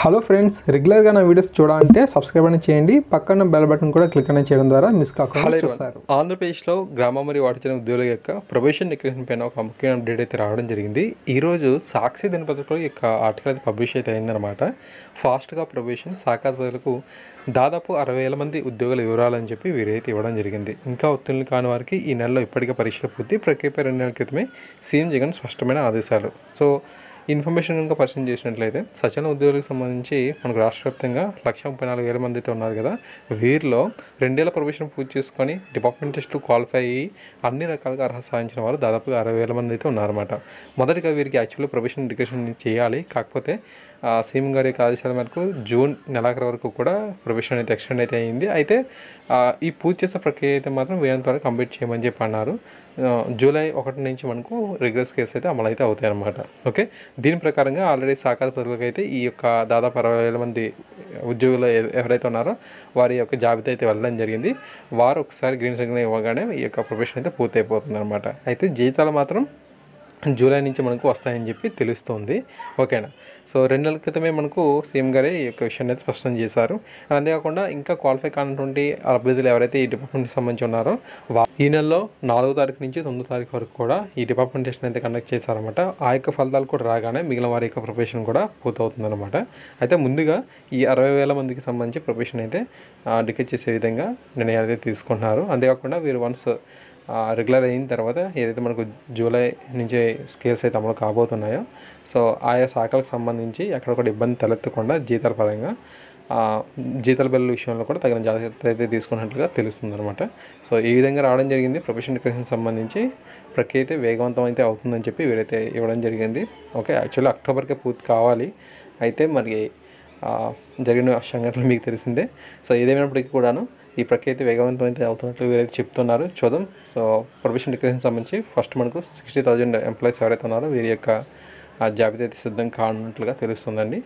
Hello friends, రెగ్యులర్గా నా videos చూడాలంటే సబ్స్క్రైబ్ అని చేయండి. పక్కన బెల్ బటన్ కూడా క్లిక్ అని చేయడం ద్వారా మిస్ కాకుండా చూస్తారు. ఆంధ్రప్రదేశ్లో గ్రామ మరియు వాటిచిన ఉద్యోగుల యొక్క ప్రొబేషన్ డిక్లరేషన్ పైన ఒక ముఖ్యమైన అప్డేట్ అయితే రావడం జరిగింది. ఈరోజు సాక్షి దినపత్రికలో ఈ యొక్క ఆర్టికల్ అయితే పబ్లిష్ అయితే అయిందనమాట. ఫాస్ట్గా ప్రొబేషన్ శాఖాధిపతులకు దాదాపు 60,000 మంది ఉద్యోగుల వివరాలని చెప్పి వీరైతే ఇవ్వడం జరిగింది. ఇంకా ఉత్తీర్ణులు కాని వారికి ఈ నెలలో ఇప్పటికే పరీక్షలు పూర్తి ప్రక్రియపై 2 నెలల క్రితమే సీఎం జగన్ స్పష్టమైన ఆదేశాలు. సో ఇన్ఫర్మేషన్ కనుక పరిశీలన చేసినట్లయితే సచివాలయ ఉద్యోగులకు సంబంధించి మనకు రాష్ట్ర వ్యాప్తంగా 134,000 మంది అయితే ఉన్నారు కదా. వీరిలో 2 ఏళ్ల ప్రొబేషన్ పూర్తి చేసుకొని డిపార్ట్మెంట్ టెస్టు క్వాలిఫై అయ్యి అన్ని రకాలుగా అర్హత సాధించిన వారు దాదాపుగా 60,000 మంది అయితే ఉన్నారన్నమాట. మొదటిగా వీరికి యాక్చువల్లీ ప్రొబేషన్ డిక్లరేషన్ చేయాలి. కాకపోతే సీఎం గారి యొక్క ఆదేశాల మేరకు జూన్ నెలాఖరు వరకు కూడా ప్రొబేషన్ అయితే ఎక్స్టెండ్ అయితే అయింది. అయితే ఈ పూర్తి చేసే ప్రక్రియ అయితే మాత్రం వీరంత వరకు కంప్లీట్ చేయమని చెప్పి అన్నారు. జూలై 1 నుంచి మనకు రెగ్యులర్స్ కేసు అయితే అమలు అయితే అవుతాయి అన్నమాట. ఓకే, దీని ప్రకారంగా ఆల్రెడీ శాఖాధిపతులకు అయితే ఈ యొక్క దాదాపు 60,000 మంది ఉద్యోగులు ఎవరైతే ఉన్నారో వారి యొక్క జాబితా అయితే వెళ్ళడం జరిగింది. వారు ఒకసారి గ్రీన్ సిగ్నల్ ఇవ్వగానే ఈ యొక్క ప్రొబేషన్ అయితే పూర్తి అయిపోతుంది అనమాట. అయితే జీతాలు మాత్రం జూలై నుంచి మనకు వస్తాయని చెప్పి తెలుస్తుంది. ఓకేనా. సో 2 నెలల క్రితమే మనకు సీఎం గారే ఈ యొక్క విషయాన్ని అయితే స్పష్టం చేశారు. అంతేకాకుండా ఇంకా క్వాలిఫై కానటువంటి అభ్యర్థులు ఎవరైతే ఈ డిపార్ట్మెంట్కి సంబంధించి ఉన్నారో ఈ నెలలో 4వ తారీఖు నుంచి 9వ తారీఖు వరకు కూడా ఈ డిపార్ట్మెంట్ టెస్ట్ అయితే కండక్ట్ చేశారన్నమాట. ఆ యొక్క ఫలితాలు కూడా రాగానే మిగిలిన వారి యొక్క ప్రొఫెషన్ కూడా పూర్తవుతుందన్నమాట. అయితే ముందుగా ఈ 60,000 మందికి సంబంధించి ప్రొఫెషన్ అయితే డిక్లేర్ చేసే విధంగా నిర్ణయాలు అయితే తీసుకుంటున్నారు. అంతేకాకుండా వీరు వన్స్ రెగ్యులర్ అయిన తర్వాత ఏదైతే మనకు జూలై నుంచి స్కేల్స్ అయితే అమలు కాబోతున్నాయో సో ఆయా శాఖలకు సంబంధించి ఎక్కడ కూడా ఇబ్బంది తలెత్తకుండా జీతాల పరంగా జీతాల బిల్లుల విషయంలో కూడా తగిన జాగ్రత్తలు అయితే తీసుకున్నట్లుగా తెలుస్తుంది అనమాట. సో ఈ విధంగా రావడం జరిగింది. ప్రొఫెషన్ డిక్లరేషన్ సంబంధించి ప్రక్రియ అయితే వేగవంతం అయితే అవుతుందని చెప్పి వీరైతే ఇవ్వడం జరిగింది. ఓకే, యాక్చువల్లీ అక్టోబర్కే పూర్తి కావాలి. అయితే మరి జరిగిన సంఘటనలు మీకు తెలిసిందే. సో ఏదేమైనప్పటికీ కూడాను ఈ ప్రక్రియ అయితే వేగవంతం అయితే అవుతున్నట్లు వీరైతే చెప్తున్నారు. చూద్దాం. సో ప్రొఫెషన్ డిక్లరేషన్ సంబంధించి ఫస్ట్ మనకు 60,000 ఎంప్లాయీస్ ఎవరైతే ఉన్నారో వీరి యొక్క జాబితా అయితే సిద్ధం కానున్నట్లుగా తెలుస్తుందండి.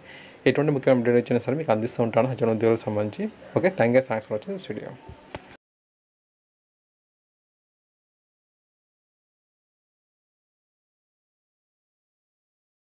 ఎటువంటి ముఖ్యమైన అప్డేట్ వచ్చినా సరే మీకు అందిస్తూ ఉంటాను సచివాలయ ఉద్యోగులకు సంబంధించి. Okay, thanks for watching this video.